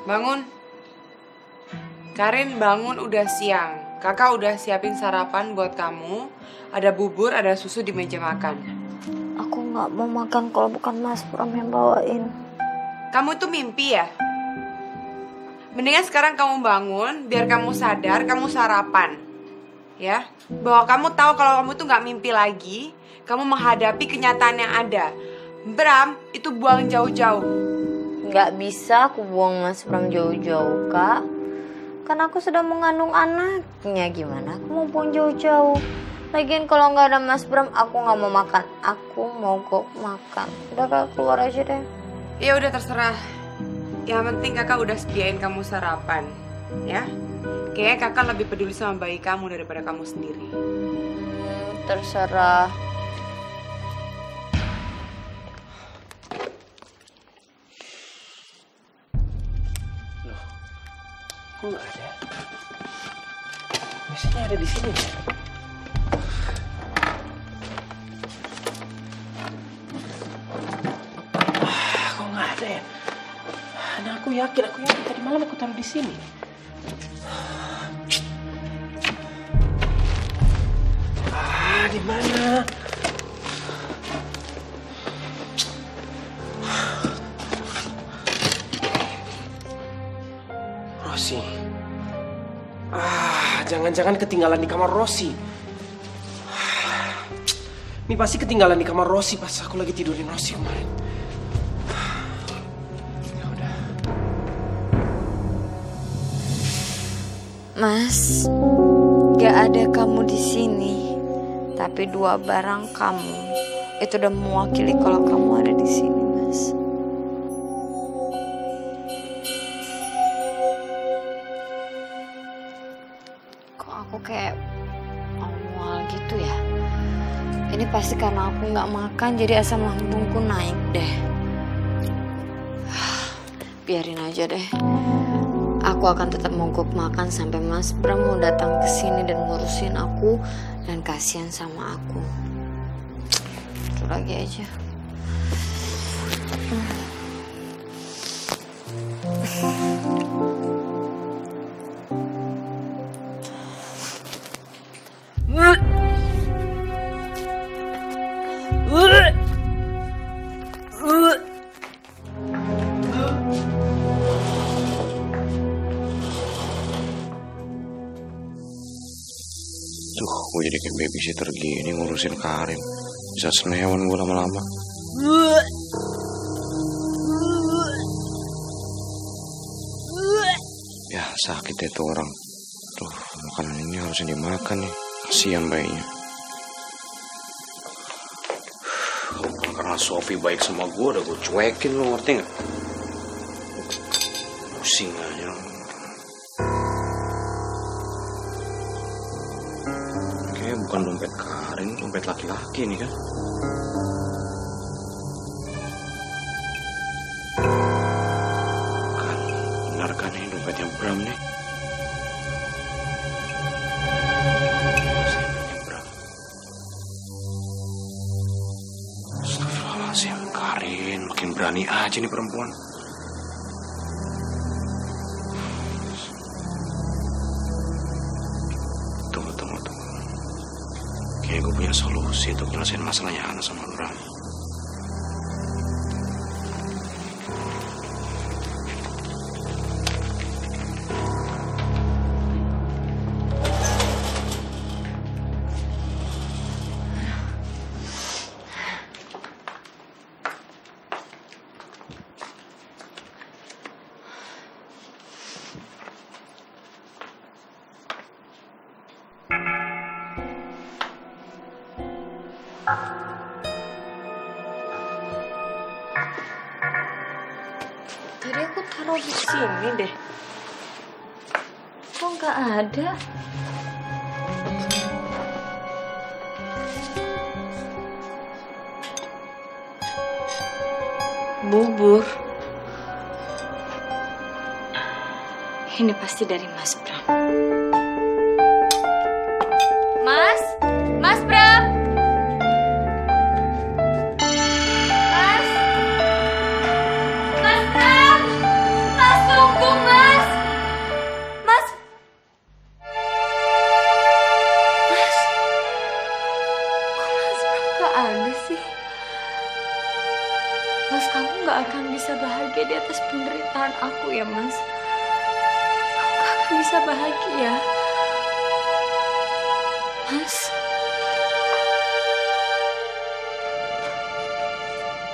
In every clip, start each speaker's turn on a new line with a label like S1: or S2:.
S1: Bangun. Karin, bangun, udah siang. Kakak udah siapin sarapan buat kamu. Ada bubur, ada susu di meja makan.
S2: Aku gak mau makan kalau bukan Mas Pram yang bawain.
S1: Kamu tuh mimpi ya? Mendingan sekarang kamu bangun, biar kamu sadar, kamu sarapan. Ya, bahwa kamu tahu kalau kamu tuh gak mimpi lagi. Kamu menghadapi kenyataan yang ada. Bram, itu buang jauh-jauh.
S2: Gak bisa aku buang Mas Pram jauh-jauh, Kak. Kan aku sudah mengandung anaknya. Gimana aku mau buang jauh-jauh? Lagian kalau gak ada Mas Pram, aku gak mau makan. Aku mogok makan. Udah, Kak, keluar aja deh.
S1: Ya udah terserah. Yang penting kakak udah sediain kamu sarapan. Ya, kayaknya kakak lebih peduli sama bayi kamu daripada kamu sendiri.
S2: Terserah.
S3: Kok nggak ada? Biasanya ada di sini. Kok nggak ada ya? Nah, aku yakin tadi malam aku taruh di sini. Di mana? Rosi. Jangan-jangan ketinggalan di kamar Rosi. Ini pasti ketinggalan di kamar Rosi pas aku lagi tidurin Rosi kemarin. Ya udah.
S2: Mas, gak ada kamu di sini. Tapi dua barang kamu itu udah mewakili kalau kamu ada di sini, Mas. Kok aku kayak mual gitu ya? Ini pasti karena aku nggak makan, jadi asam lambungku naik deh. Biarin aja deh. Aku akan tetap mogok makan sampai Mas Pram mau datang ke sini dan ngurusin aku dan kasihan sama aku. Itu lagi aja.
S4: Gue jadi kayak babysitter gini ngurusin Karin. Bisa senewan gue lama-lama. Ya sakit ya tuh orang. Tuh makanan ini harusnya dimakan nih. Kasian bayinya. Karena Sophie baik sama gue udah gue cuekin, lo ngerti gak? Pusing aja. Bukan dompet Karin, dompet laki-laki nih kan. Benar kan ini dompetnya Bram nih. Astagfirullahaladzim, Karin makin berani aja nih perempuan. Kayaknya gue punya solusi untuk nyelesain masalahnya Ana sama Bram.
S2: Tadi aku taruh di sini deh. Kok nggak ada? Bubur. Ini pasti dari Mas Pram. Mas? Mas Pram? Mas? Mas Pram? Mas tunggu, ada sih? Mas, kamu gak akan bisa bahagia di atas penderitaan aku ya, Mas. Kamu gak akan bisa bahagia. Mas.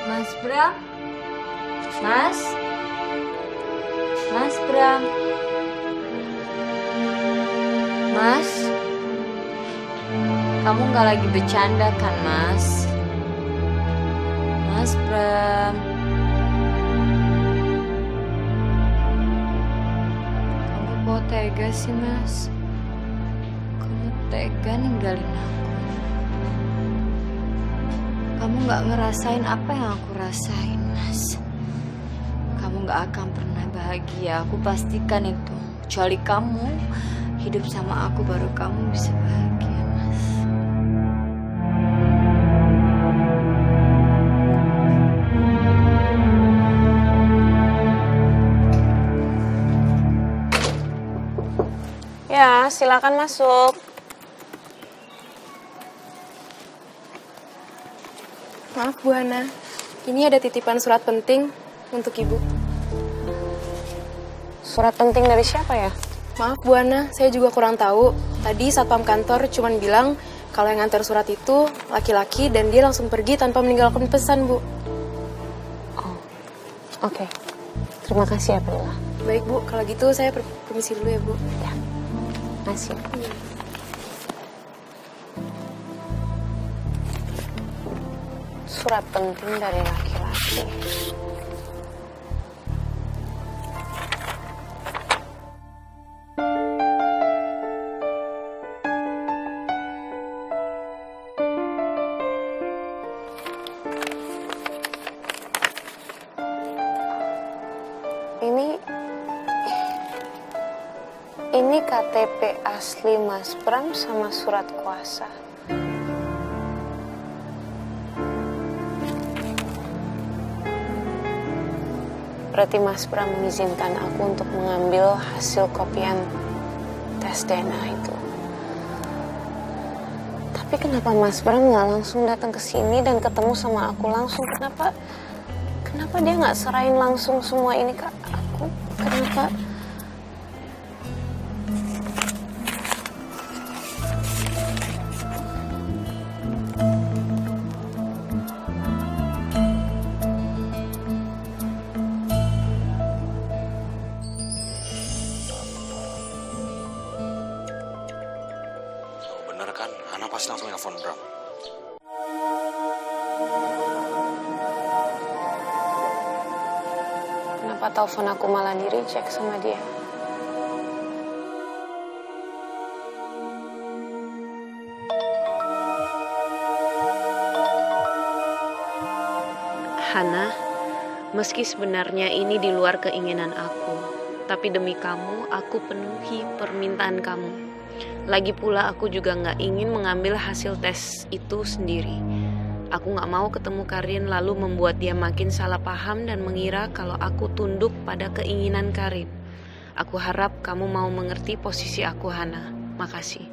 S2: Mas Bram. Mas. Mas Bram. Mas. Kamu gak lagi bercanda kan, Mas? Mas Bram. Kamu kok tega sih, Mas? Kamu tega ninggalin aku. Kamu gak ngerasain apa yang aku rasain, Mas. Kamu gak akan pernah bahagia, aku pastikan itu. Kecuali kamu hidup sama aku, baru kamu bisa bahagia, Mas.
S5: Ya, silakan masuk. Maaf Bu Hana, ini ada titipan surat penting untuk Ibu.
S6: Surat penting dari siapa ya?
S5: Maaf Bu Hana, saya juga kurang tahu. Tadi satpam kantor cuma bilang kalau yang ngantar surat itu laki-laki dan dia langsung pergi tanpa meninggalkan pesan, Bu.
S6: Oh, oke. Terima kasih ya, Bella.
S5: Baik Bu, kalau gitu saya permisi dulu ya Bu.
S6: Ya, masih. Surat penting dari laki-laki. Ini KTP asli Mas Bram sama surat kuasa. Berarti Mas Bram mengizinkan aku untuk mengambil hasil kopian tes DNA itu. Tapi kenapa Mas Bram nggak langsung datang ke sini dan ketemu sama aku langsung? Kenapa dia nggak serahin langsung semua ini ke aku? Kenapa?
S4: Bener kan? Ana pasti langsung nelfon Bram.
S6: Kenapa telepon aku malah di-reject sama dia?
S7: Hana, meski sebenarnya ini di luar keinginan aku, tapi demi kamu, aku penuhi permintaan kamu. Lagi pula aku juga gak ingin mengambil hasil tes itu sendiri. Aku gak mau ketemu Karin lalu membuat dia makin salah paham dan mengira kalau aku tunduk pada keinginan Karin. Aku harap kamu mau mengerti posisi aku, Hana. Makasih.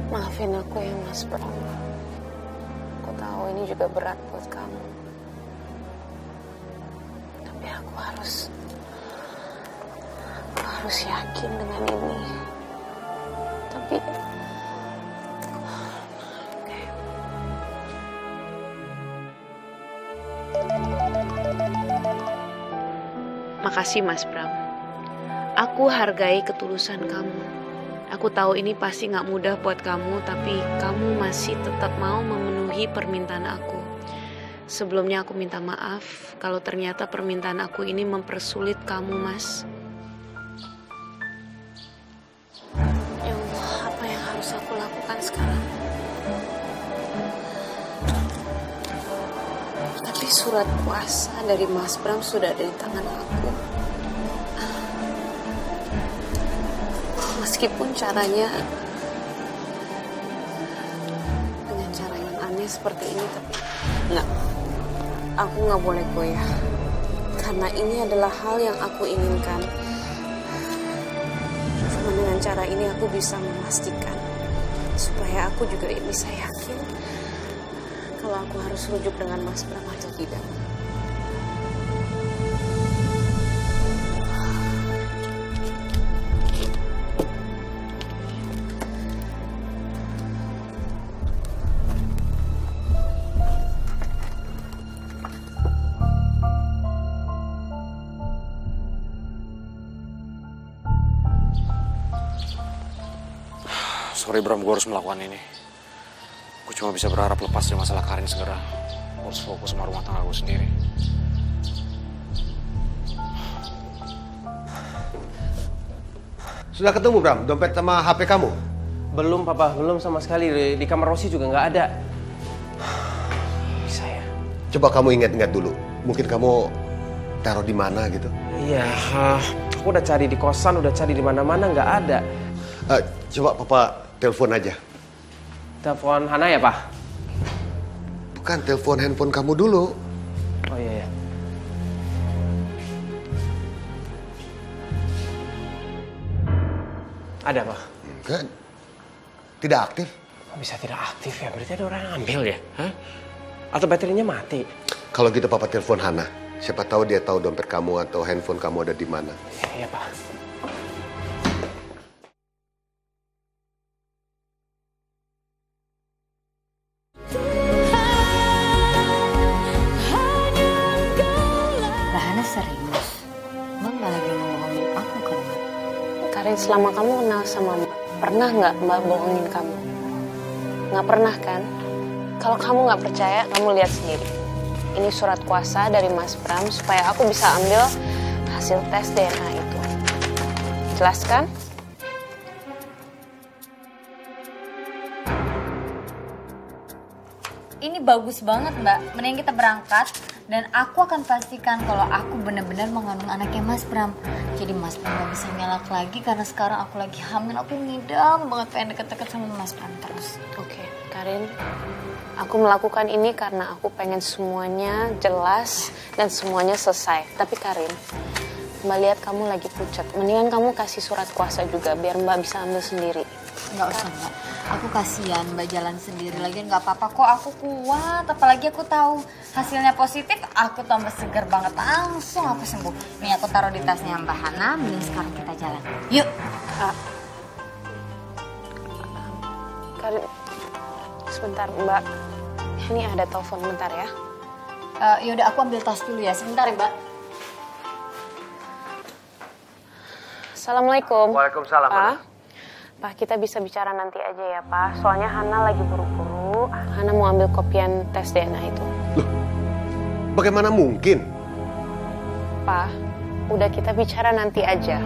S6: Maafin aku ya Mas Bram. Aku tahu ini juga berat buat kamu. Tapi aku harus yakin dengan ini. Tapi
S7: Makasih Mas Bram. Aku hargai ketulusan kamu. Aku tahu ini pasti gak mudah buat kamu, tapi kamu masih tetap mau memenuhi permintaan aku. Sebelumnya aku minta maaf kalau ternyata permintaan aku ini mempersulit kamu, Mas.
S6: ya Allah, apa yang harus aku lakukan sekarang? Tapi surat kuasa dari Mas Bram sudah ada di tangan aku. Meskipun caranya dengan cara yang aneh seperti ini, tapi aku nggak boleh goyah karena ini adalah hal yang aku inginkan. Dengan cara ini aku bisa memastikan supaya aku juga bisa yakin kalau aku harus rujuk dengan Mas Bram atau tidak.
S4: Sorry Bram, gue harus melakukan ini. Gue cuma bisa berharap lepas dari masalah Karin segera. Gue harus fokus sama rumah tangga gue sendiri.
S8: Sudah ketemu Bram, dompet sama HP kamu?
S3: Belum papa, belum sama sekali. Di kamar Rosi juga nggak ada. Bisa ya?
S8: Coba kamu ingat-ingat dulu. Mungkin kamu taruh di mana gitu?
S3: Iya, aku udah cari di kosan, udah cari di mana-mana nggak ada.
S8: Coba papa telepon aja.
S3: Telepon Hana ya, Pak?
S8: Bukan, telepon handphone kamu dulu.
S3: Oh iya, ya. Ada, Pak?
S8: Enggak. Tidak aktif.
S3: Kok bisa tidak aktif ya? Berarti ada orang yang ambil ya? Hah? Atau baterainya mati?
S8: Kalau gitu papa telepon Hana. Siapa tahu dia tahu dompet kamu atau handphone kamu ada di mana.
S3: Iya, Pak.
S2: Serius? Mbak nggak lagi ngebohongin aku kan, Mbak?
S6: Karin, selama kamu kenal sama Mbak, pernah nggak Mbak bohongin kamu? Nggak pernah kan? Kalau kamu nggak percaya, kamu lihat sendiri. Ini surat kuasa dari Mas Bram supaya aku bisa ambil hasil tes DNA itu. Jelas kan?
S2: Ini bagus banget, Mbak. Mending kita berangkat dan aku akan pastikan kalau aku benar-benar mengandung anaknya Mas Bram. Jadi Mas Bram gak bisa ngelak lagi karena sekarang aku lagi hamil. Aku ngidam banget pengen deket-deket sama Mas Bram terus.
S6: Oke, Karin. Aku melakukan ini karena aku pengen semuanya jelas dan semuanya selesai. Tapi Karin, Mbak lihat kamu lagi pucat. Mendingan kamu kasih surat kuasa juga biar Mbak bisa ambil sendiri.
S2: Nggak usah, Mbak. Aku kasihan Mbak jalan sendiri lagi. Nggak apa-apa kok, aku kuat. Apalagi aku tahu hasilnya positif, aku tambah seger banget. Langsung aku sembuh. Nih aku taruh di tasnya Mbak Hana. Mending sekarang kita jalan. Yuk.
S6: Karin, sebentar Mbak. Ini ada telepon, bentar ya.
S2: Yaudah aku ambil tas dulu ya. Sebentar ya, Mbak.
S6: Assalamualaikum.
S8: Waalaikumsalam.
S6: Pak, kita bisa bicara nanti aja ya, Pak. Soalnya Hana lagi buru-buru. Hana mau ambil kopian tes DNA itu.
S8: Loh, bagaimana mungkin?
S6: Pak, udah kita bicara nanti aja.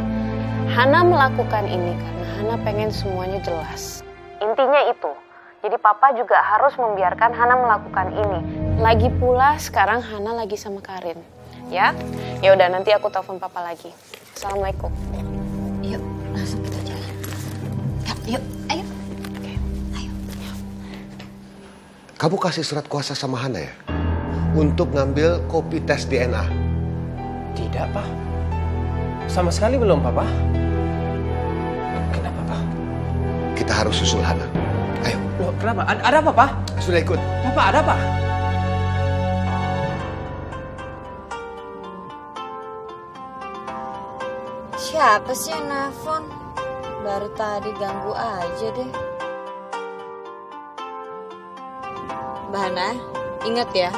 S6: Hana melakukan ini karena Hana pengen semuanya jelas. Intinya itu. Jadi Papa juga harus membiarkan Hana melakukan ini. Lagi pula sekarang Hana lagi sama Karin. Ya? Ya udah, nanti aku telepon Papa lagi. Assalamualaikum.
S2: Yuk, langsung kita jalan. Yuk, ayo.
S6: Oke,
S2: ayo.
S8: Kamu kasih surat kuasa sama Hana ya? Untuk ngambil kopi tes DNA?
S3: Tidak, Pak. Sama sekali belum, Papa. Kenapa, Pak?
S8: Kita harus susul Hana. Ayo.
S3: Loh, kenapa? Ada apa, Pak?
S8: Sudah ikut.
S3: Papa, ada apa?
S2: Siapa sih yang nelfon? Baru tadi ganggu aja deh. Mbak Hana, ingat ya,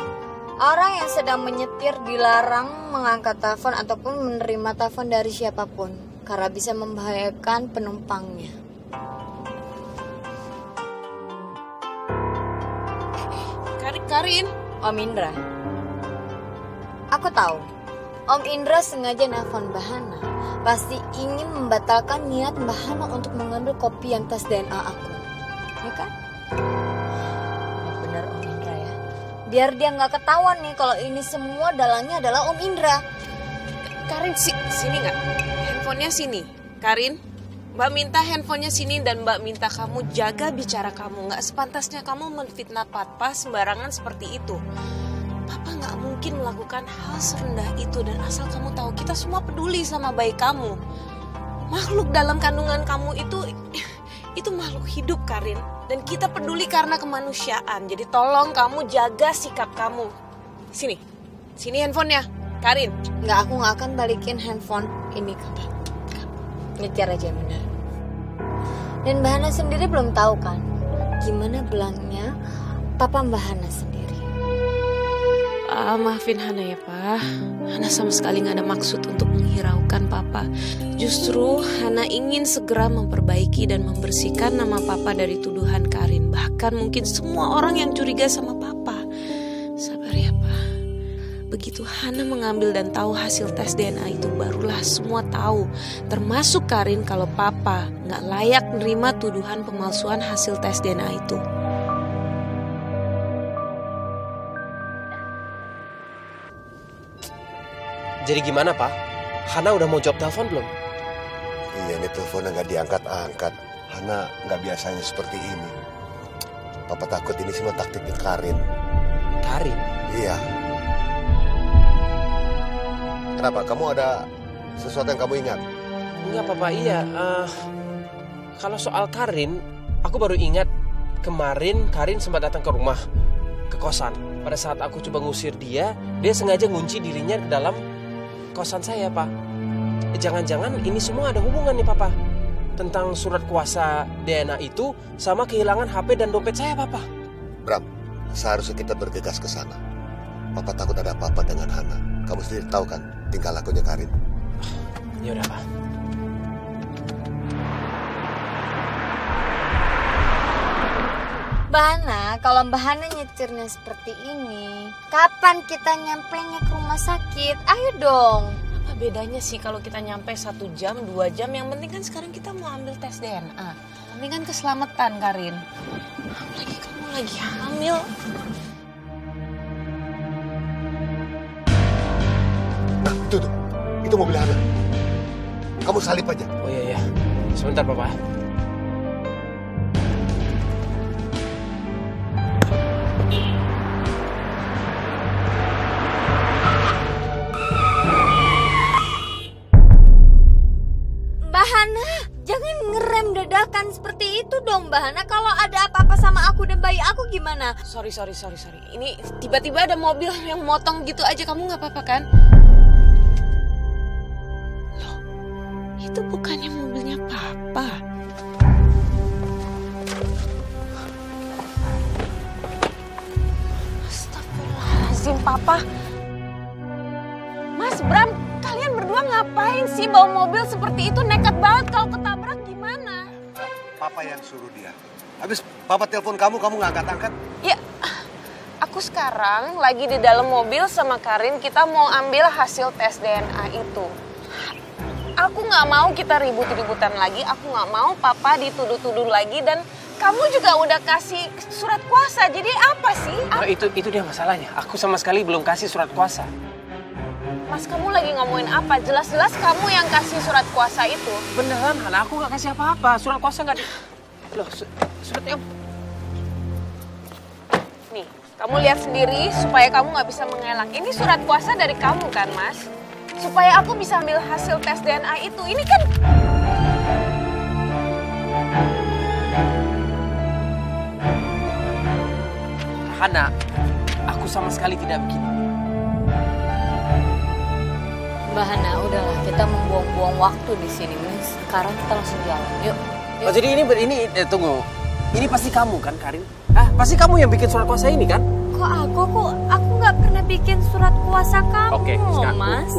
S2: orang yang sedang menyetir dilarang mengangkat telepon ataupun menerima telepon dari siapapun karena bisa membahayakan penumpangnya.
S1: Karin.
S2: Om Indra, aku tahu Om Indra sengaja nelfon Mbak Hana. Pasti ingin membatalkan niat Mbak Hana untuk mengambil kopi yang tes DNA aku. Ya kan? Bener Om Indra ya. Biar dia nggak ketahuan nih kalau ini semua dalangnya adalah Om Indra.
S1: Karin, sini nggak? Handphonenya sini. Karin, Mbak minta handphonenya sini dan Mbak minta kamu jaga bicara kamu. Nggak sepantasnya kamu menfitnah Papa sembarangan seperti itu. Papa nggak mungkin melakukan hal serendah itu dan asal kamu tahu kita semua peduli sama baik kamu.
S6: makhluk dalam kandungan kamu itu makhluk hidup, Karin. Dan kita peduli karena kemanusiaan. Jadi tolong kamu jaga sikap kamu. Sini handphonenya, Karin.
S2: Aku nggak akan balikin handphone ini ke Papa. Nyetir aja bener. Dan Mbak Hana sendiri belum tahu kan gimana belangnya Papa Mbak Hana sendiri.
S6: Maafin Hana ya, Pak. Hana sama sekali gak ada maksud untuk menghiraukan Papa. Justru Hana ingin segera memperbaiki dan membersihkan nama Papa dari tuduhan Karin. Bahkan mungkin semua orang yang curiga sama Papa. Sabar ya, Pak. Begitu Hana mengambil dan tahu hasil tes DNA itu, barulah semua tahu. Termasuk Karin kalau Papa gak layak nerima tuduhan pemalsuan hasil tes DNA itu.
S3: Jadi gimana, Pak? Hana udah mau jawab telepon belum?
S8: Iya, ini teleponnya nggak diangkat-angkat. Hana nggak biasanya seperti ini. Papa takut ini semua taktiknya Karin.
S3: Karin?
S8: Iya. Kenapa? Kamu ada sesuatu yang kamu ingat?
S3: Enggak, Papa. Iya. Kalau soal Karin, aku baru ingat kemarin Karin sempat datang ke rumah, ke kosan. Pada saat aku coba ngusir dia sengaja ngunci dirinya ke dalam kosan saya, Pak. Jangan-jangan ini semua ada hubungan nih, Papa. Tentang surat kuasa DNA itu sama kehilangan HP dan dompet saya, Papa.
S8: Bram, seharusnya kita bergegas ke sana. Papa takut ada apa-apa dengan Hana. Kamu sendiri tahu kan tingkah lakunya Karin.
S3: Ya udah, Pak.
S2: Mbak Hana, kalau Mbak Hana nyetirnya seperti ini, kapan kita nyampenya ke rumah sakit? Ayo dong.
S6: Apa bedanya sih kalau kita nyampe 1 jam, 2 jam? Yang penting kan sekarang kita mau ambil tes DNA. Penting kan keselamatan, Karin. Apalagi kamu lagi hamil.
S8: Nah, tuh. Itu mobil Hana. Kamu salip aja.
S3: Oh iya. Sebentar, Papa.
S2: Dadakan seperti itu dong, Mbak Hana. Kalau ada apa-apa sama aku dan bayi aku gimana?
S6: Sorry. Ini tiba-tiba ada mobil yang motong gitu aja. Kamu gak apa-apa kan? Loh, itu bukannya mobilnya Papa. Astagfirullahaladzim, Papa. Mas Bram, kalian berdua ngapain sih bawa mobil seperti itu? Nekat banget, kalau ketabrak gimana?
S8: Papa yang suruh dia. Habis Papa telepon kamu nggak angkat-angkat?
S6: Ya, aku sekarang lagi di dalam mobil sama Karin. Kita mau ambil hasil tes DNA itu. Aku nggak mau kita ribut-ributan lagi. Aku nggak mau Papa dituduh-tuduh lagi. Dan kamu juga udah kasih surat kuasa. Jadi apa sih?
S3: Oh, itu dia masalahnya. Aku sama sekali belum kasih surat kuasa.
S6: Mas, kamu lagi ngomongin apa? Jelas-jelas kamu yang kasih surat kuasa itu.
S3: Beneran, Hana, aku gak kasih apa-apa. Surat kuasa gak di... Loh, suratnya...
S6: Nih, kamu lihat sendiri supaya kamu gak bisa mengelak. Ini surat kuasa dari kamu kan, Mas? Supaya aku bisa ambil hasil tes DNA itu. Ini kan...
S3: Hana, aku sama sekali tidak begini.
S2: Mbak Hana, udahlah, kita membuang-buang waktu di sini. Sekarang kita langsung jalan. Yuk.
S3: Oh, jadi ini tunggu. Ini pasti kamu kan, Karin? Pasti kamu yang bikin surat kuasa ini kan?
S2: Kok aku nggak pernah bikin surat kuasa kamu,
S3: Oke, sekarang
S2: Mas.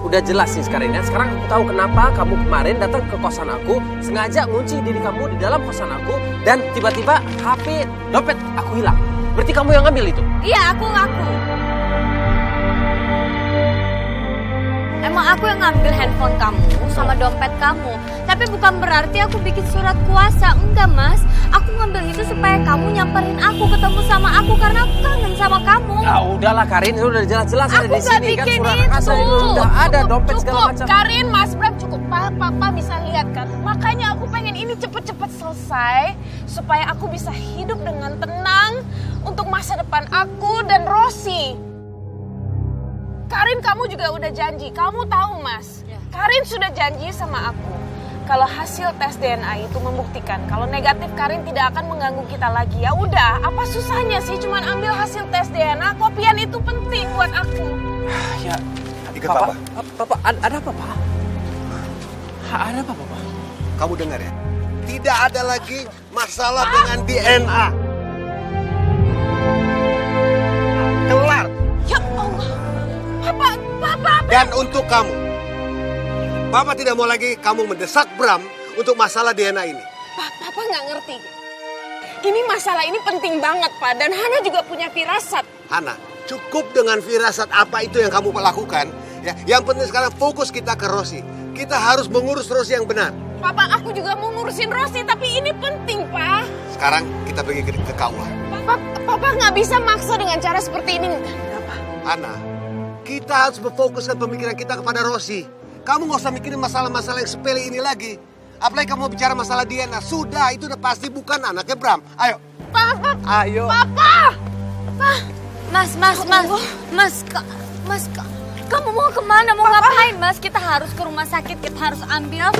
S3: Udah jelas sih sekarang ya. Sekarang aku tahu kenapa kamu kemarin datang ke kosan aku, sengaja ngunci diri kamu di dalam kosan aku, dan tiba-tiba HP, dompet aku hilang. Berarti kamu yang ngambil itu?
S2: Iya, aku ngaku. Emang aku yang ngambil handphone kamu sama dompet kamu. Tapi bukan berarti aku bikin surat kuasa. Enggak, Mas. Aku ngambil itu supaya kamu nyamperin aku, ketemu sama aku. Karena aku kangen sama kamu.
S3: Ya udahlah Karin, itu udah jelas-jelas ada di sini kan. Surat kuasa itu udah ada, dompet segala macam.
S6: Karin, Mas Bram, cukup. Papa bisa lihat kan. Makanya aku pengen ini cepet-cepet selesai. Supaya aku bisa hidup dengan tenang untuk masa depan aku dan Rosi. Karin, kamu juga udah janji. Kamu tahu, Mas. Karin sudah janji sama aku. kalau hasil tes DNA itu membuktikan kalau negatif Karin tidak akan mengganggu kita lagi. Ya udah, apa susahnya sih cuman ambil hasil tes DNA? Kopian itu penting buat aku.
S3: Ya,
S8: Ikut Papa.
S3: Papa, ada apa, Pak? Ada apa, Papa?
S8: Kamu dengar ya? Tidak ada lagi masalah dengan DNA. Kelar.
S6: Ya Allah. Papa.
S8: Dan untuk kamu, Papa tidak mau lagi kamu mendesak Bram untuk masalah DNA ini.
S6: Papa nggak ngerti. Ini masalah ini penting banget, Pak. Dan Hana juga punya firasat.
S8: Hana, cukup dengan firasat apa itu yang kamu lakukan. Ya, yang penting sekarang fokus kita ke Rosi. Kita harus mengurus Rosi yang benar.
S6: Papa, aku juga mau ngurusin Rosi, tapi ini penting, Pak.
S8: Sekarang kita pergi ke KUA.
S6: Papa nggak bisa maksa dengan cara seperti ini. Kenapa?
S8: Hana, kita harus memfokuskan pemikiran kita kepada Rosi. Kamu nggak usah mikirin masalah-masalah yang sepele ini lagi. Apalagi kamu bicara masalah DNA. Sudah, itu udah pasti bukan anaknya Bram. Ayo.
S6: Papa.
S8: Ayo.
S6: Papa.
S2: Mas, kamu mau kemana? Mau ngapain, Mas? Kita harus ke rumah sakit. Kita harus ambil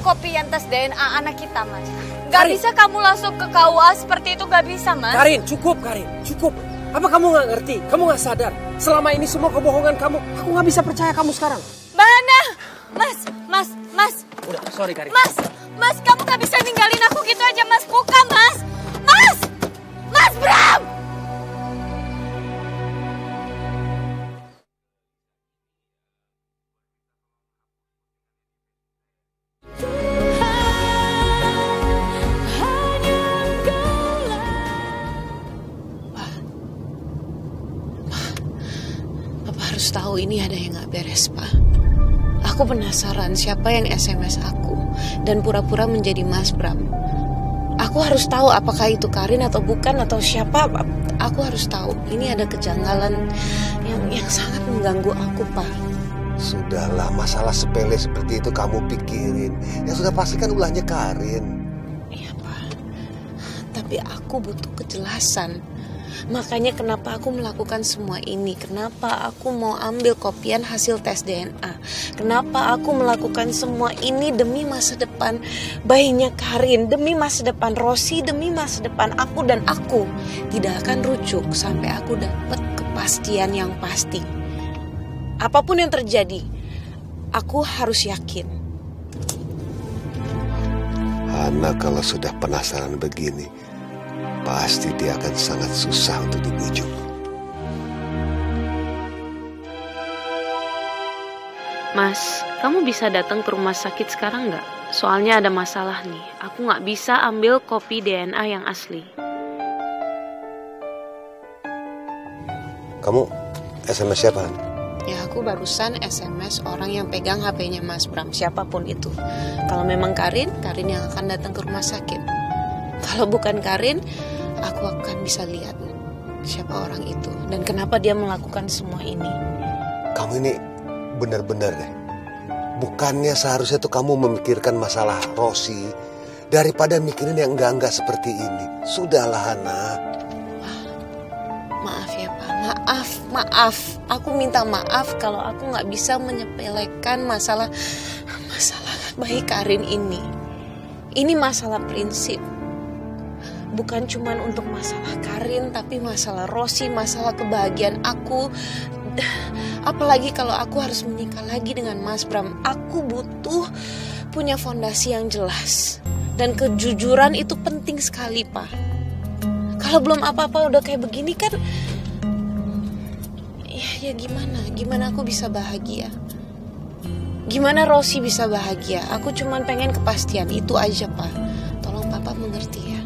S2: kopi yang tes DNA anak kita, Mas. Gak bisa kamu langsung ke KUA seperti itu, gak bisa, Mas.
S3: Karin, cukup. Apa kamu nggak ngerti? Kamu nggak sadar? Selama ini semua kebohongan kamu, aku nggak bisa percaya kamu sekarang.
S2: Mana? Mas.
S3: Udah, sorry Karin.
S2: Mas, kamu gak bisa ninggalin aku gitu aja, Mas. Bukan, Mas. Mas Bram!
S7: Papa harus tahu ini ada yang gak beres, Pak. Aku penasaran siapa yang SMS aku dan pura-pura menjadi Mas Bram. Aku harus tahu apakah itu Karin atau bukan atau siapa. Aku harus tahu. Ini ada kejanggalan yang sangat mengganggu aku, Pak.
S8: Sudahlah, masalah sepele seperti itu kamu pikirin. Yang sudah pasti kan ulahnya Karin.
S7: Iya, Pak. Tapi aku butuh kejelasan. Makanya kenapa aku melakukan semua ini? Kenapa aku mau ambil kopian hasil tes DNA? Kenapa aku melakukan semua ini demi masa depan bayinya Karin, demi masa depan Rosi, demi masa depan aku, dan aku tidak akan rujuk sampai aku dapat kepastian yang pasti. Apapun yang terjadi, aku harus yakin.
S8: Hana kalau sudah penasaran begini, pasti dia akan sangat susah untuk dibujuk.
S7: Mas, kamu bisa datang ke rumah sakit sekarang nggak? Soalnya ada masalah nih. Aku nggak bisa ambil kopi DNA yang asli.
S8: Kamu SMS siapa?
S7: Ya, aku barusan SMS orang yang pegang HP-nya Mas Bram, siapapun itu. Kalau memang Karin yang akan datang ke rumah sakit. Kalau bukan Karin, aku akan bisa lihat siapa orang itu dan kenapa dia melakukan semua ini.
S8: Kamu ini benar-benar deh. Bukannya seharusnya tuh kamu memikirkan masalah Rosi daripada mikirin yang enggak-enggak seperti ini. Sudahlah, Hana.
S7: Maaf ya, Pak. Maaf. Aku minta maaf kalau aku nggak bisa menyepelekan masalah bayi Karin ini. Ini masalah prinsip. Bukan cuma untuk masalah Karin, tapi masalah Rosi, masalah kebahagiaan aku. Apalagi kalau aku harus menikah lagi dengan Mas Bram. Aku butuh punya fondasi yang jelas. Dan kejujuran itu penting sekali, Pak. Kalau belum apa-apa udah kayak begini kan, ya gimana? Gimana aku bisa bahagia? Gimana Rosi bisa bahagia? Aku cuma pengen kepastian, itu aja, Pak. Tolong Papa mengerti ya.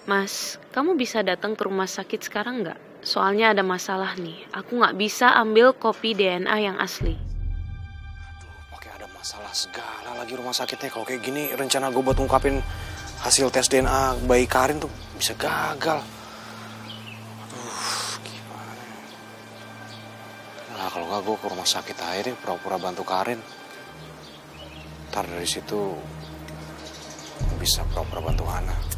S7: Mas, kamu bisa datang ke rumah sakit sekarang nggak? Soalnya ada masalah nih. Aku nggak bisa ambil kopi DNA yang asli.
S4: Aduh, pakai ada masalah segala lagi rumah sakitnya. Kalau kayak gini, rencana gue buat ngungkapin hasil tes DNA bayi Karin tuh bisa gagal. Aduh, gimana? Nah, kalau nggak gue ke rumah sakit aja deh, pura-pura bantu Karin. Ntar dari situ bisa pura-pura bantu Hana.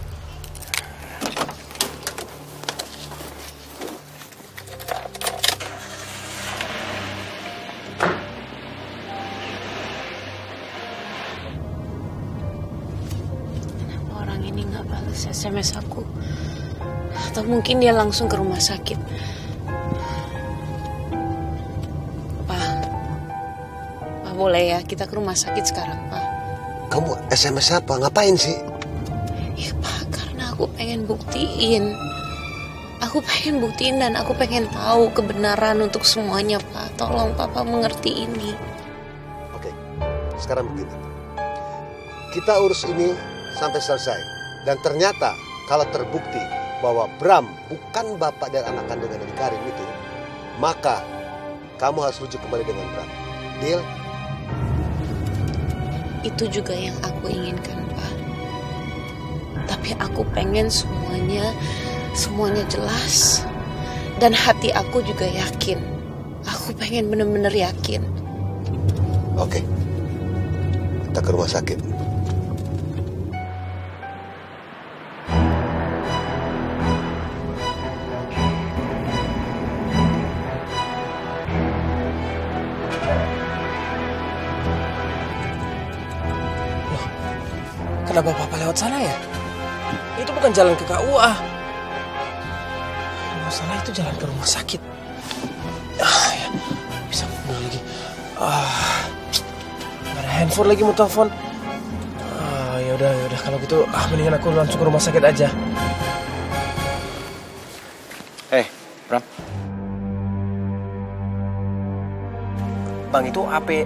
S7: balas SMS aku. Atau mungkin dia langsung ke rumah sakit. Pak, boleh ya kita ke rumah sakit sekarang, Pak?
S8: Kamu SMS apa? Ngapain sih?
S7: Ya Pak, karena aku pengen buktiin. Aku pengen buktiin dan aku pengen tahu kebenaran untuk semuanya, Pak. Tolong Papa mengerti ini.
S8: Oke, sekarang begini. Kita urus ini sampai selesai. Dan ternyata kalau terbukti bahwa Bram bukan bapak dan anak kandungnya dari Karin itu, maka kamu harus rujuk kembali dengan Bram. Deal?
S7: Itu juga yang aku inginkan, Pak. Tapi aku pengen semuanya jelas. Dan hati aku juga yakin. Aku pengen bener-bener yakin.
S8: Oke. Kita ke rumah sakit.
S3: Kenapa Papa lewat sana ya? Itu bukan jalan ke KUA. Masalah itu jalan ke rumah sakit. Ya, bisa mundur lagi. Gak ada handphone lagi mau telepon. Yaudah kalau gitu mendingan aku langsung ke rumah sakit aja.
S4: Bram.
S3: Bang, itu HP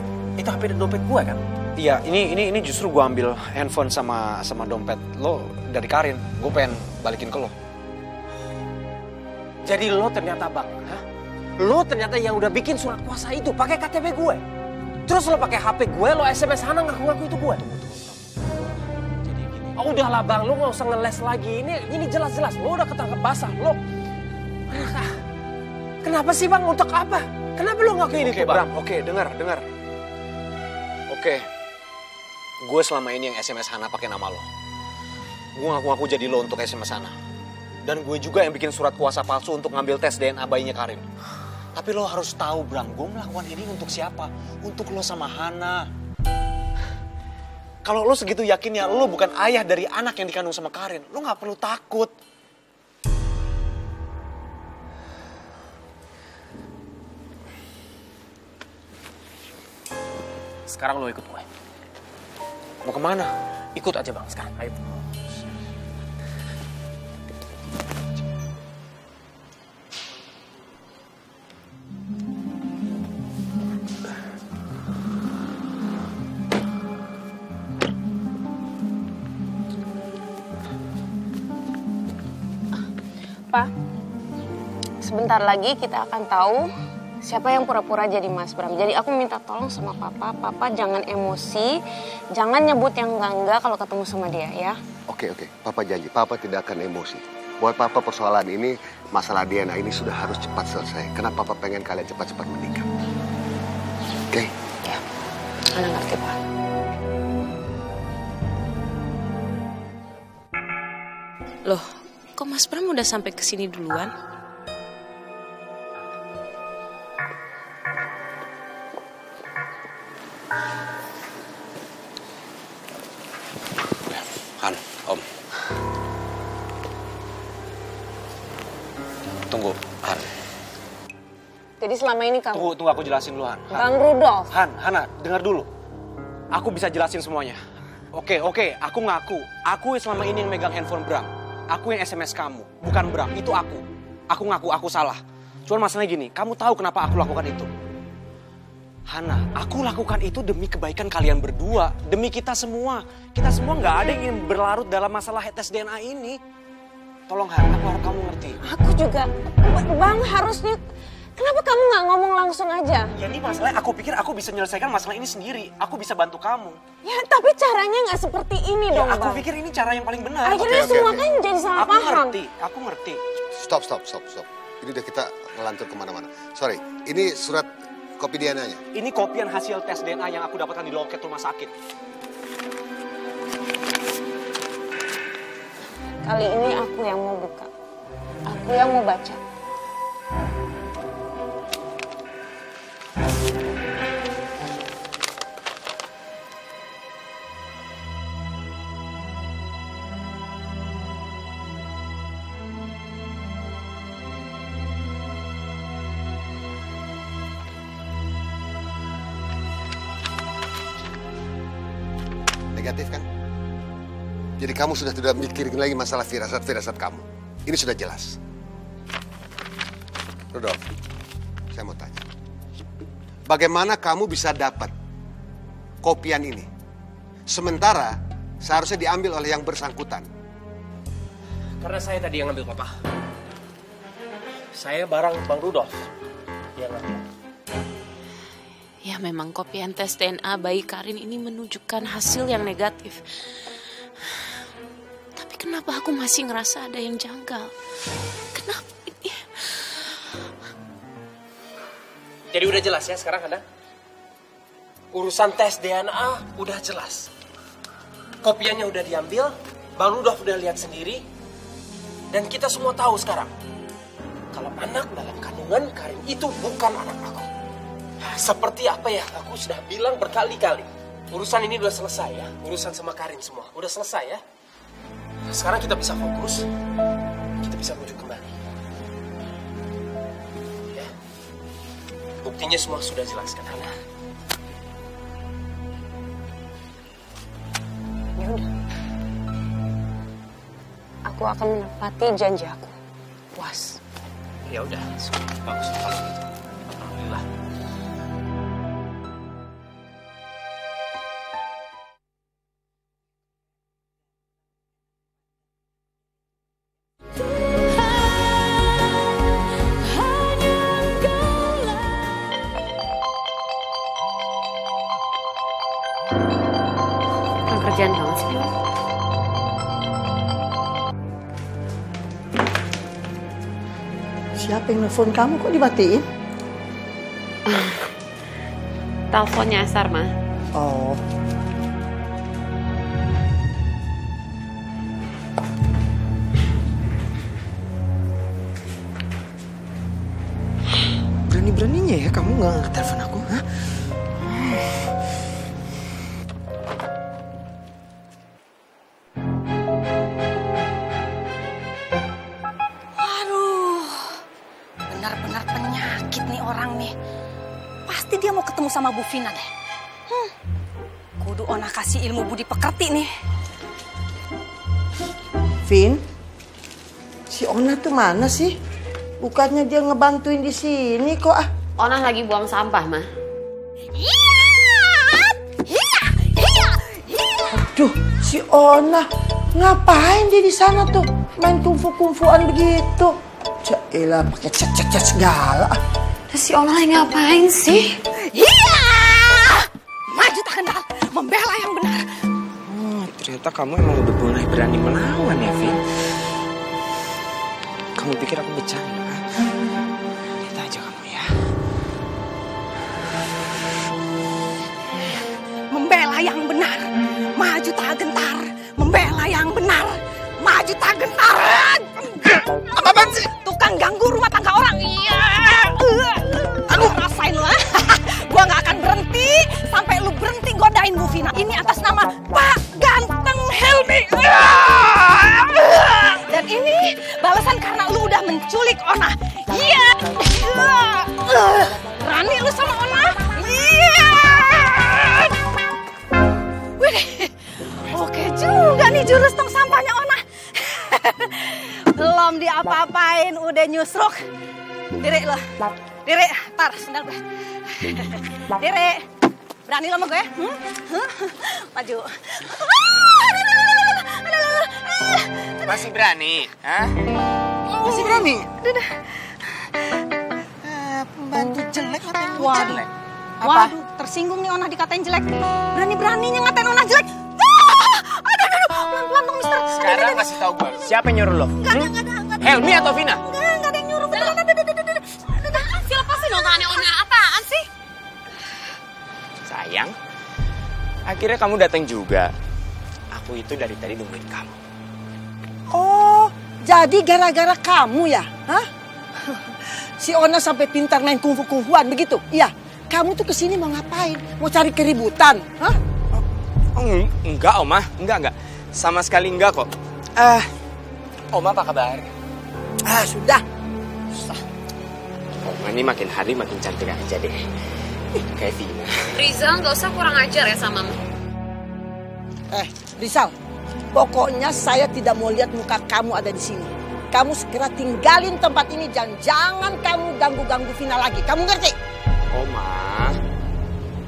S3: dan dompet gua kan?
S4: Iya, ini justru gue ambil handphone sama dompet lo dari Karin. Gue pengen balikin ke lo.
S3: Jadi lo ternyata Bang, lo ternyata yang udah bikin surat kuasa itu pakai KTP gue. Terus lo pakai HP gue, lo SMS Hana ngaku-ngaku itu gue. Jadi gini. Udahlah Bang, lo nggak usah ngeles lagi. Ini jelas-jelas lo udah ketangkep basah. Lo kenapa sih Bang? Untuk apa? Kenapa lo ngakuin itu Bang?
S4: Oke, dengar. Oke. Gue selama ini yang SMS Hana pakai nama lo. Gue ngaku-ngaku jadi lo untuk SMS Hana. Dan gue juga yang bikin surat kuasa palsu untuk ngambil tes DNA bayinya Karin. Tapi lo harus tahu Bram, gue melakukan ini untuk siapa? Untuk lo sama Hana. Kalau lo segitu yakinnya lo bukan ayah dari anak yang dikandung sama Karin, lo gak perlu takut.
S3: Sekarang lo ikut gue.
S4: Mau kemana?
S3: Ikut aja Bang sekarang, ayo.
S6: Pak, sebentar lagi kita akan tahu siapa yang pura-pura jadi Mas Bram. Jadi aku minta tolong sama Papa jangan emosi, jangan nyebut yang enggak-enggak kalau ketemu sama dia ya.
S8: Oke. Papa janji, Papa tidak akan emosi. Buat Papa persoalan ini, masalah DNA ini sudah harus cepat selesai. Karena Papa pengen kalian cepat-cepat menikah. Oke?
S6: Ya, Ana ngerti Pak.
S7: Loh, kok Mas Bram udah sampai ke sini duluan?
S4: Han, Om. Tunggu, Han.
S6: Jadi selama ini kamu...
S4: Tunggu aku jelasin dulu, Han.
S6: Bang Rudolf.
S4: Hana, dengar dulu. Aku bisa jelasin semuanya. Oke, aku ngaku. Aku selama ini yang megang handphone Bram. Aku yang SMS kamu, bukan Bram. Itu aku. Aku ngaku, aku salah. Cuman masalahnya gini, kamu tahu kenapa aku lakukan itu? Hana, aku lakukan itu demi kebaikan kalian berdua. Demi kita semua. Kita semua nggak ada yang ingin berlarut dalam masalah tes DNA ini. Tolong Han, aku harap kamu ngerti.
S6: Aku juga. Bang, harusnya... Kenapa kamu nggak ngomong langsung aja?
S4: Ya ini masalahnya aku pikir aku bisa menyelesaikan masalah ini sendiri. Aku bisa bantu kamu.
S6: Ya, tapi caranya nggak seperti ini dong,
S4: Aku
S6: Bang.
S4: pikir ini cara yang paling benar.
S6: Akhirnya semua kan jadi salah paham.
S4: Aku ngerti.
S8: Stop. Ini udah kita ngelantur kemana-mana. Sorry, ini surat kopi DNA-nya.
S4: Ini kopian hasil tes DNA yang aku dapatkan di loket rumah sakit.
S6: Kali ini aku yang mau buka. Aku yang mau baca.
S8: negatif kan? Jadi kamu sudah tidak mikirin lagi masalah firasat-firasat kamu. Ini sudah jelas. Rudolf, saya mau tanya. Bagaimana kamu bisa dapat kopian ini? Sementara seharusnya diambil oleh yang bersangkutan.
S3: Karena saya tadi yang ngambil, Papa. Saya barang Bang Rudolf yang ngambil.
S7: Ya memang kopian tes DNA bayi Karin ini menunjukkan hasil yang negatif. Tapi kenapa aku masih ngerasa ada yang janggal? Kenapa ini?
S3: Jadi udah jelas ya sekarang, Hana? Urusan tes DNA udah jelas. Kopiannya udah diambil, Bang Rudolf udah lihat sendiri. Dan kita semua tahu sekarang, kalau anak dalam kandungan Karin itu bukan anak aku. Seperti apa ya, aku sudah bilang berkali-kali. Urusan ini udah selesai ya, urusan sama Karin semua. Udah selesai ya. Sekarang kita bisa fokus, kita bisa rujuk kembali. Ya. Buktinya semua sudah jelaskan, Hana.
S6: Ya udah. Aku akan menepati janji aku. Puas.
S3: Ya udah, bagus kalau gitu. Alhamdulillah.
S7: Kerjaan banget sih.
S9: Siapa yang nelfon kamu kok dimatiin?
S7: Teleponnya Asar, Ma.
S9: Oh.
S10: Berani-beraninya ya kamu nggak angkat telepon aku, hah?
S11: Benar-benar penyakit nih orang nih. Pasti dia mau ketemu sama Bu Vina deh. Kudu Ona kasih ilmu budi pekerti nih.
S9: Vin, si Ona tuh mana sih? Bukannya dia ngebantuin di sini kok ah?
S7: Ona lagi buang sampah, Ma.
S9: Aduh, si Ona ngapain dia di sana tuh? Main kungfu-kungfuan begitu. Jaelah pakai cek-cek segala.
S7: Si Ona lagi ngapain sih?
S11: Iya! Maju tak kenal, membela yang benar.
S10: Oh, ternyata kamu emang udah mulai berani melawan ya, Vin. Kamu pikir aku bercanda? Lihat aja kamu ya.
S11: Membela yang benar, maju tak gentar. Membela yang benar, maju tak gentar. Apa-apaan sih? Tukang ganggu rumah tangga orang. Iya. Aduh, rasain lu. Gua gak akan berhenti sampai lu berhenti godain Bu Vina. Ini atas nama Pak Ganteng Helmi. Dan ini balasan karena lu udah menculik Ona. Iya. Berani lu sama Ona? Iya. Wih, oke juga nih jurus tong sampahnya Ona. Belum diapa-apain udah nyusruk. Diri lo. Diri, tar sendal gue. Diri, berani lo sama gue? Maju.
S10: Masih berani? Hah? Masih berani? Pembantu jelek ngatain lu jelek?
S11: Waduh, tersinggung nih Ona dikatain jelek. Berani-beraninya ngatain Ona jelek. Aduh, pelan-pelan dong mister.
S10: Sekarang kasih tahu gue, siapa yang nyuruh lo?
S11: Enggak ada.
S10: Helmi atau Vina?
S11: Enggak ada yang nyuruh.
S7: Siapa sih lo tangannya Ona? Apaan sih?
S10: Sayang, akhirnya kamu datang juga. Aku itu dari tadi nungguin kamu.
S9: Oh, jadi gara-gara kamu ya? Hah? Si Ona sampai pintar main kungfu-kungfuan begitu? Iya. Kamu tuh kesini mau ngapain? Mau cari keributan? Hah?
S10: Oh, enggak, Oma. Enggak. Sama sekali enggak kok. Oma apa kabar?
S9: Sudah.
S10: Oma ini makin hari makin cantik aja deh. Kayak Vina.
S7: Rizal, gak usah kurang ajar ya sama Mama.
S9: Rizal, pokoknya saya tidak mau lihat muka kamu ada di sini. Kamu segera tinggalin tempat ini dan jangan kamu ganggu-ganggu Vina lagi. Kamu ngerti?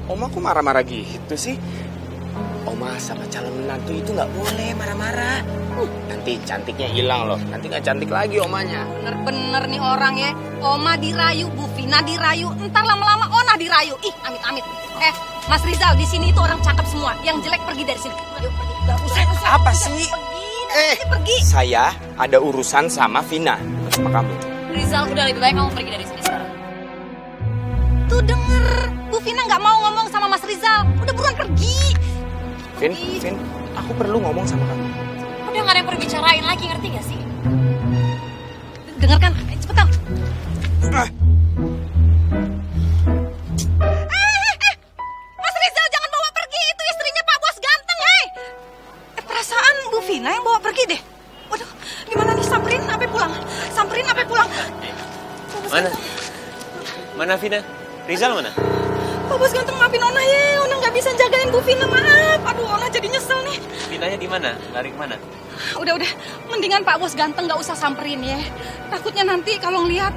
S10: Oma kok marah-marah gitu sih? Oma sama calon menantu itu nggak boleh marah-marah. Nanti cantiknya hilang loh. Nanti nggak cantik lagi omanya.
S11: Bener-bener nih orang ya. Oma dirayu, Bu Vina dirayu, entar lama-lama Ona dirayu. Ih, amit-amit. Mas Rizal, di sini itu orang cakep semua. Yang jelek pergi dari sini. Yuk, pergi. Gak usah.
S10: Apa sih?
S11: Pergi.
S10: Saya ada urusan sama Vina, sama kamu.
S7: Rizal, udah lebih baik kamu pergi dari sini sekarang.
S11: Tuh denger, Bu Vina nggak mau ngomong sama Mas Rizal. Udah buruan pergi.
S10: Vin, aku perlu ngomong sama kamu.
S7: Udah gak ada yang perlu bicarain lagi, ngerti gak sih?
S11: Dengarkan, cepetan. Mas Rizal jangan bawa pergi, itu istrinya Pak Bos ganteng, hei. Perasaan Bu Vina yang bawa pergi deh. Waduh, gimana nih, samperin sampai pulang.
S3: Mana Vina? Rizal mana?
S11: Pak Bos ganteng, maafin Ona ya. Ona nggak bisa jagain Bu Vina, maaf. Aduh, Ona jadi nyesel nih.
S3: Vinanya di mana? Lari kemana?
S11: Udah. Mendingan Pak Bos ganteng nggak usah samperin ya. Takutnya nanti kalau ngelihat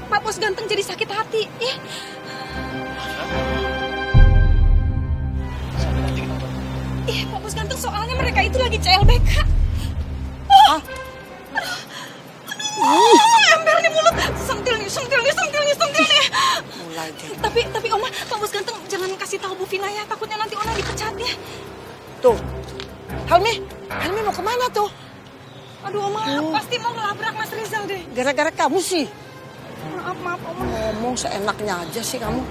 S11: Pak Bos ganteng jadi sakit hati, ya. Pak Bos ganteng soalnya mereka itu lagi CLBK. Ember di mulut. Sentil nih. Tapi Oma, Pak Bos ganteng jangan kasih tahu Bu Vina ya. Takutnya nanti Ona dipecat ya.
S9: Tuh, Helmi mau kemana tuh?
S11: Aduh Oma, pasti mau ngelabrak Mas Rizal deh.
S9: Gara-gara kamu sih.
S11: Maaf Oma.
S9: Ngomong seenaknya aja sih kamu.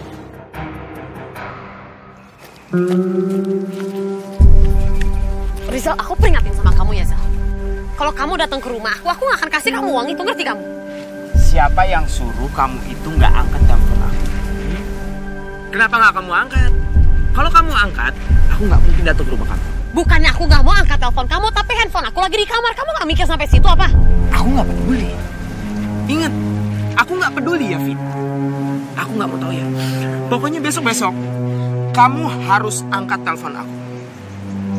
S7: Rizal, aku peringatin sama kamu ya, Zal. Kalau kamu datang ke rumah aku gak akan kasih kamu uang itu, ngerti kamu?
S10: Siapa yang suruh kamu itu nggak angkat telepon aku? Kenapa nggak kamu angkat? Kalau kamu angkat, aku nggak mungkin datang ke rumah kamu.
S7: Bukannya aku gak mau angkat telepon kamu, tapi handphone aku lagi di kamar. Kamu gak mikir sampai situ apa?
S10: Aku nggak peduli. Ingat, aku nggak peduli ya, Vin. Aku nggak mau tahu ya. Pokoknya besok kamu harus angkat telepon aku.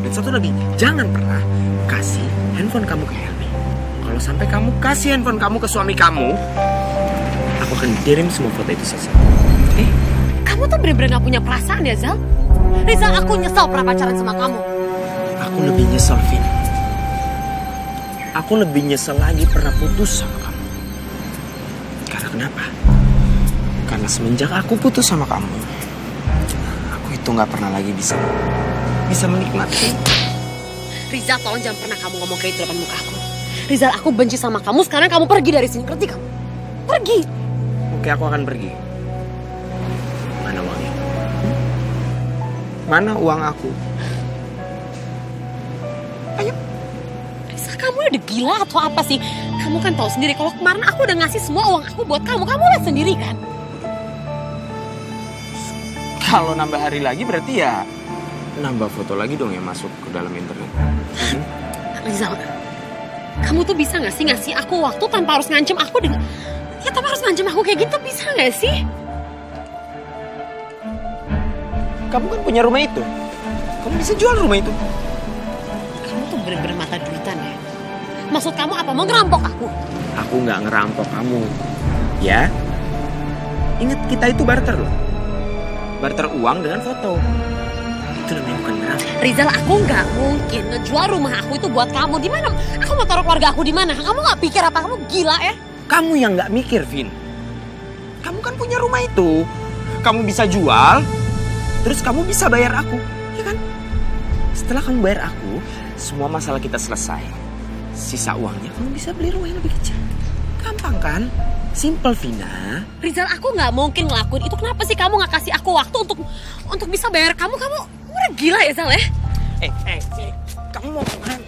S10: Dan satu lagi, jangan pernah kasih handphone kamu ke Helmi. Kalau sampai kamu kasih handphone kamu ke suami kamu, aku akan kirim semua foto itu selesai.
S7: Kamu tuh bener-bener gak punya perasaan ya, Zal? Rizal, aku nyesel pernah pacaran sama kamu.
S10: Aku lebih nyesel, Vin. Aku lebih nyesel lagi pernah putus sama kamu. Karena kenapa? Karena semenjak aku putus sama kamu, aku itu gak pernah lagi bisa menikmati.
S7: Rizal, tolong jangan pernah kamu ngomong kayak itu depan muka aku. Rizal, aku benci sama kamu. Sekarang kamu pergi dari sini, ngerti kamu? Pergi.
S10: Oke, aku akan pergi. Mana uangnya? Mana uang aku? Ayo.
S7: Rizal, kamu udah gila atau apa sih? Kamu kan tahu sendiri kalau kemarin aku udah ngasih semua uang aku buat kamu. Kamu lihat sendiri kan?
S10: Kalau nambah hari lagi berarti ya nambah foto lagi dong yang masuk ke dalam internet.
S7: Rizal, kamu tuh bisa gak sih ngasih aku waktu tanpa harus ngancem aku dengan... Ya tanpa harus ngancem aku kayak gitu, bisa gak sih?
S10: Kamu kan punya rumah itu. Kamu bisa jual rumah itu.
S7: Kamu tuh bener-bener mata duitan ya. Maksud kamu apa? Mau ngerampok aku?
S10: Aku gak ngerampok kamu. Ya? Ingat, kita itu barter loh. Barter uang dengan foto. Itu namanya bukan ngerampok.
S7: Rizal, aku gak mungkin ngejual rumah aku itu buat kamu. Di mana? Aku mau taruh keluarga aku di mana? Kamu gak pikir apa? Kamu gila ya?
S10: Kamu yang gak mikir, Vin. Kamu kan punya rumah itu. Kamu bisa jual, terus kamu bisa bayar aku, ya kan? Setelah kamu bayar aku, semua masalah kita selesai. Sisa uangnya kamu bisa beli rumah yang lebih kecil. Gampang kan? Simple, Vina.
S7: Rizal, aku gak mungkin ngelakuin itu. Kenapa sih kamu gak kasih aku waktu untuk bisa bayar kamu? Kamu udah gila ya, Zal ya?
S10: Kamu mau kemana?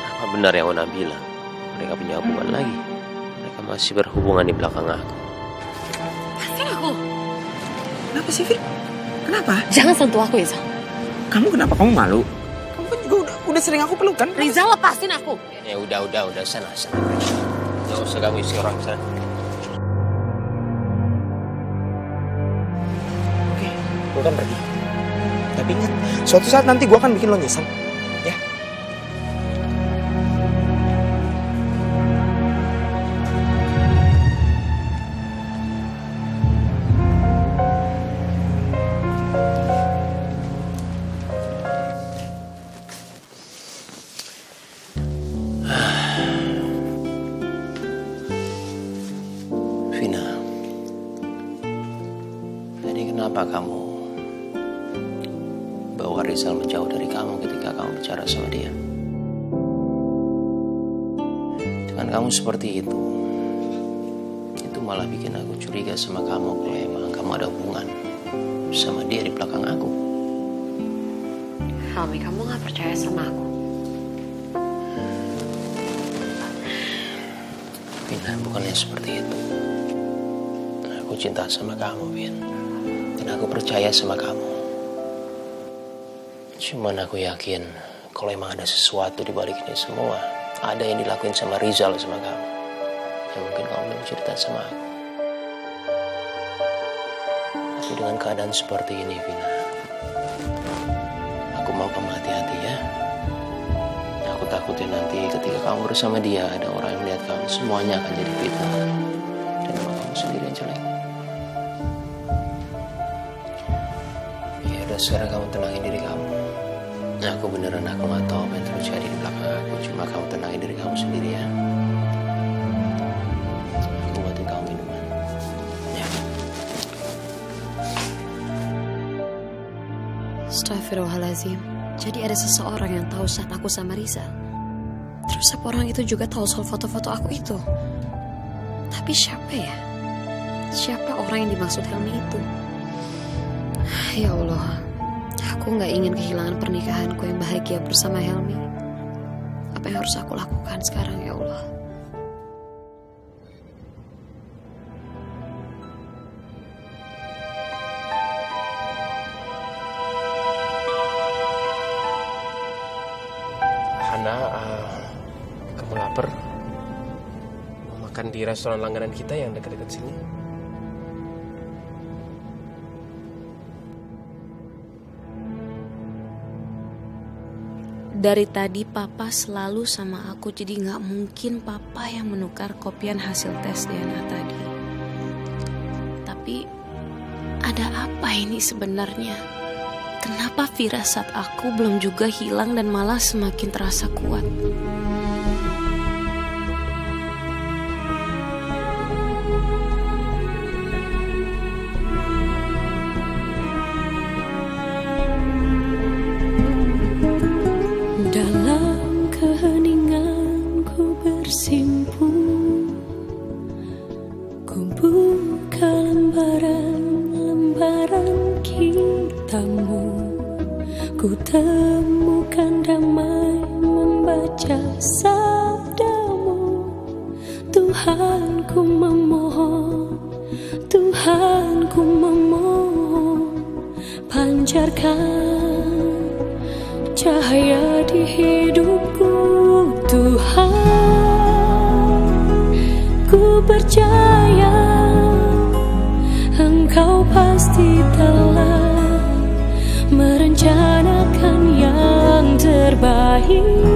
S3: Apa benar yang Ona bilang? Mereka punya hubungan lagi. Mereka masih berhubungan di belakang aku.
S7: Lepasin aku.
S10: Kenapa sih, Vin? Kenapa?
S7: Jangan sentuh aku ya, Zal.
S10: Kamu kenapa? Kamu malu? Kamu kan juga udah sering aku peluk kan?
S7: Rizal, lepasin aku.
S3: Ya udah sana. Gak usah ganggu isi orang sana.
S10: Oke, silakan pergi. Tapi ingat, suatu saat nanti gue akan bikin lo nyesel. Ya.
S3: Vina, jadi kenapa kamu bawa Rizal menjauh dari kamu ketika kamu bicara sama dia? Dengan kamu seperti itu malah bikin aku curiga sama kamu kalau emang kamu ada hubungan sama dia di belakang aku.
S7: Helmi, kamu gak percaya sama aku?
S3: Vina, bukannya seperti itu. Aku cinta sama kamu, Vin. Dan aku percaya sama kamu. Cuman aku yakin kalau emang ada sesuatu di balik ini semua, ada yang dilakuin sama Rizal sama kamu. Ya mungkin kamu belum cerita sama aku. Tapi dengan keadaan seperti ini, Vina, aku mau kamu hati-hati ya. Aku takutin nanti ketika kamu bersama dia ada orang yang melihat kamu, semuanya akan jadi fitnah. Dan emang kamu sendiri yang jelek. Ya udah, sekarang kamu tenangin diri kamu. Aku beneran gak tahu apa yang terjadi di belakang aku. Cuma kamu tenangin diri kamu sendiri ya. Aku buatin kamu minuman. Ya.
S12: Astagfirullahaladzim. Jadi ada seseorang yang tahu saat aku sama Rizal. Terus apa orang itu juga tahu soal foto-foto aku itu? Tapi siapa ya? Siapa orang yang dimaksud Helmi itu? Ya Allah, aku gak ingin kehilangan pernikahanku yang bahagia bersama Helmi. Apa yang harus aku lakukan sekarang ya Allah?
S3: Hana, kamu lapar? Mau makan di restoran langganan kita yang dekat-dekat sini?
S12: Dari tadi papa selalu sama aku, jadi gak mungkin papa yang menukar kopian hasil tes DNA tadi. Tapi ada apa ini sebenarnya? Kenapa firasat aku belum juga hilang dan malah semakin terasa kuat?
S13: Dalam keheninganku bersimpuh, ku buka lembaran kitamu. Ku temukan damai membaca sabdamu. Tuhan ku memohon, Tuhan ku memohon, pancarkan cahaya di hidupku. Tuhan, ku percaya Engkau pasti telah merencanakan yang terbaik.